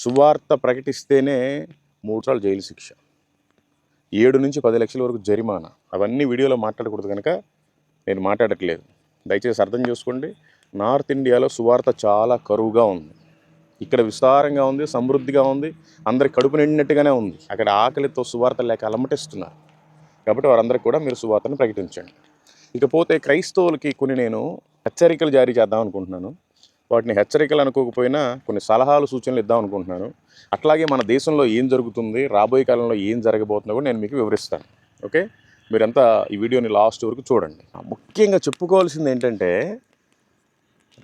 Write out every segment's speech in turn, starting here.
సువార్త ప్రకటిస్తేనే 3 సార్లు జైలు శిక్ష, 7 నుంచి 10 లక్షల వరకు జరిమానా. అవన్నీ వీడియోలో మాట్లాడకూడదు కనుక నేను మాట్లాడట్లేదు. దయచేసి అర్థం చేసుకోండి. నార్త్ ఇండియాలో సువార్త చాలా కరువుగా ఉంది. ఇక్కడ విస్తారంగా ఉంది, సమృద్ధిగా ఉంది, అందరి కడుపు నిండినట్టుగానే ఉంది. అక్కడ ఆకలితో సువార్త లేక అలమటిస్తున్నారు. కాబట్టి వారందరికీ కూడా మీరు సువార్తను ప్రకటించండి. ఇకపోతే క్రైస్తవులకి కొన్ని నేను హెచ్చరికలు జారీ చేద్దాం అనుకుంటున్నాను. వాటిని హెచ్చరికలు అనుకోకపోయినా కొన్ని సలహాలు, సూచనలు ఇద్దాం అనుకుంటున్నాను. అట్లాగే మన దేశంలో ఏం జరుగుతుంది, రాబోయే కాలంలో ఏం జరగబోతుందో కూడా నేను మీకు వివరిస్తాను. ఓకే, మీరంతా ఈ వీడియోని లాస్ట్ వరకు చూడండి. ముఖ్యంగా చెప్పుకోవాల్సింది ఏంటంటే,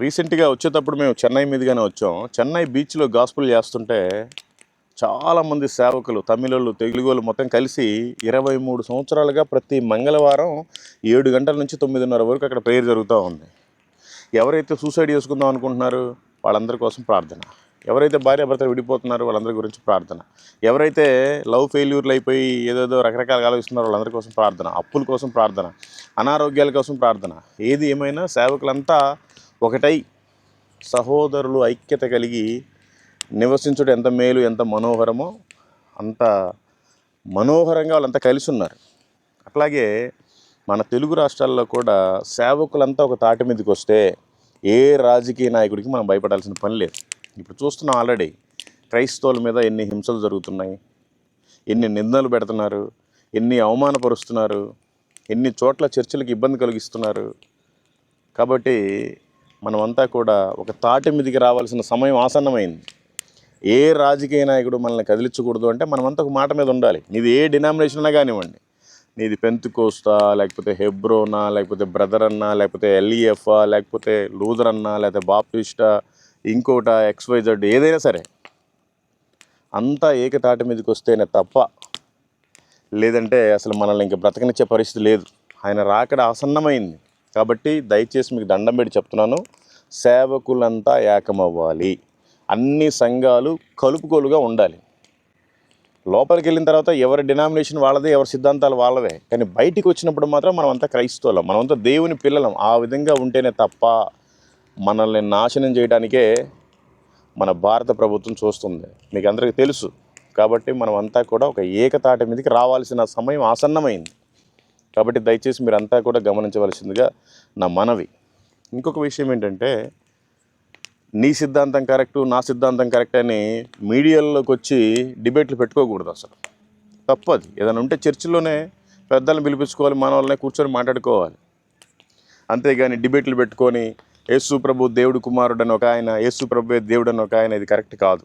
రీసెంట్గా వచ్చేటప్పుడు మేము చెన్నై మీదుగానే వచ్చాం. చెన్నై బీచ్లో గాస్పుల్ చేస్తుంటే చాలామంది సేవకులు, తమిళోళ్ళు, తెలుగు వాళ్ళు మొత్తం కలిసి 23 సంవత్సరాలుగా ప్రతి మంగళవారం 7 గంటల నుంచి 9:30 వరకు అక్కడ ప్రేయర్ జరుగుతూ ఉంది. ఎవరైతే సూసైడ్ చేసుకుందాం అనుకుంటున్నారో వాళ్ళందరి కోసం ప్రార్థన, ఎవరైతే భార్యాభర్తలు విడిపోతున్నారో వాళ్ళందరి గురించి ప్రార్థన, ఎవరైతే లవ్ ఫెయిల్యూర్లు అయిపోయి ఏదేదో రకరకాలుగా ఆలోచిస్తున్నారో వాళ్ళందరి కోసం ప్రార్థన, అప్పుల కోసం ప్రార్థన, అనారోగ్యాల కోసం ప్రార్థన. ఏది ఏమైనా సేవకులంతా ఒకటై సహోదరులు ఐక్యత కలిగి నివసించుట ఎంత మేలు, ఎంత మనోహరమో అంత మనోహరంగా వాళ్ళంతా కలిసి ఉన్నారు. అట్లాగే మన తెలుగు రాష్ట్రాల్లో కూడా సేవకులంతా ఒక తాటి మీదకి వస్తే ఏ రాజకీయ నాయకుడికి మనం భయపడాల్సిన పని లేదు. ఇప్పుడు చూస్తున్నాం, ఆల్రెడీ క్రైస్తవుల మీద ఎన్ని హింసలు జరుగుతున్నాయి, ఎన్ని నిందలు పెడుతున్నారు, ఎన్ని అవమానపరుస్తున్నారు, ఎన్ని చోట్ల చర్చలకు ఇబ్బంది కలిగిస్తున్నారు. కాబట్టి మనమంతా కూడా ఒక తాటి మీదకి రావాల్సిన సమయం ఆసన్నమైంది. ఏ రాజకీయ నాయకుడు మనల్ని కదిలించకూడదు అంటే మనమంతా ఒక మాట మీద ఉండాలి. నీది ఏ డినామినేషన్ అయినా కానివ్వండి, నీది పెంతుకోస్తా, లేకపోతే హెబ్రోనా, లేకపోతే బ్రదర్ అన్నా, లేకపోతే ఎల్ఈఎఫా, లేకపోతే లూథర్ అన్నా, లేకపోతే బాప్టిస్టా, ఇంకోట XYZ, ఏదైనా సరే అంతా ఏకతాటి మీదకి వస్తేనే తప్ప లేదంటే అసలు మనల్ని ఇంక బ్రతకనిచ్చే పరిస్థితి లేదు. ఆయన రాకడ ఆసన్నమైంది. కాబట్టి దయచేసి మీకు దండం పెట్టి చెప్తున్నాను, సేవకులంతా ఏకమవ్వాలి. అన్ని సంఘాలు కలుపుకోలుగా ఉండాలి. లోపలికి వెళ్ళిన తర్వాత ఎవరి డినామినేషన్ వాళ్ళదే, ఎవరి సిద్ధాంతాలు వాళ్ళవే. కానీ బయటికి వచ్చినప్పుడు మాత్రం మనమంతా క్రైస్తవులం, మనమంతా దేవుని పిల్లలం. ఆ విధంగా ఉంటేనే తప్ప మనల్ని నాశనం చేయడానికే మన భారత ప్రభుత్వం చూస్తుంది, మీకు అందరికీ తెలుసు. కాబట్టి మనమంతా కూడా ఒక ఏకతాటి మీదకి రావాల్సిన సమయం ఆసన్నమైంది. కాబట్టి దయచేసి మీరంతా కూడా గమనించవలసిందిగా నా మనవి. ఇంకొక విషయం ఏంటంటే, నీ సిద్ధాంతం కరెక్టు, నా సిద్ధాంతం కరెక్ట్ అని మీడియాలోకి వచ్చి డిబేట్లు పెట్టుకోకూడదు. అసలు తప్పది. ఏదైనా ఉంటే చర్చిలోనే పెద్దలను పిలిపించుకోవాలి, మన వాళ్ళనే కూర్చొని మాట్లాడుకోవాలి. అంతేగాని డిబేట్లు పెట్టుకొని యేసు ప్రభు దేవుడు కుమారుడు అని ఒక ఆయన, యేసు ప్రభువే దేవుడు అని ఒక ఆయన, ఇది కరెక్ట్ కాదు.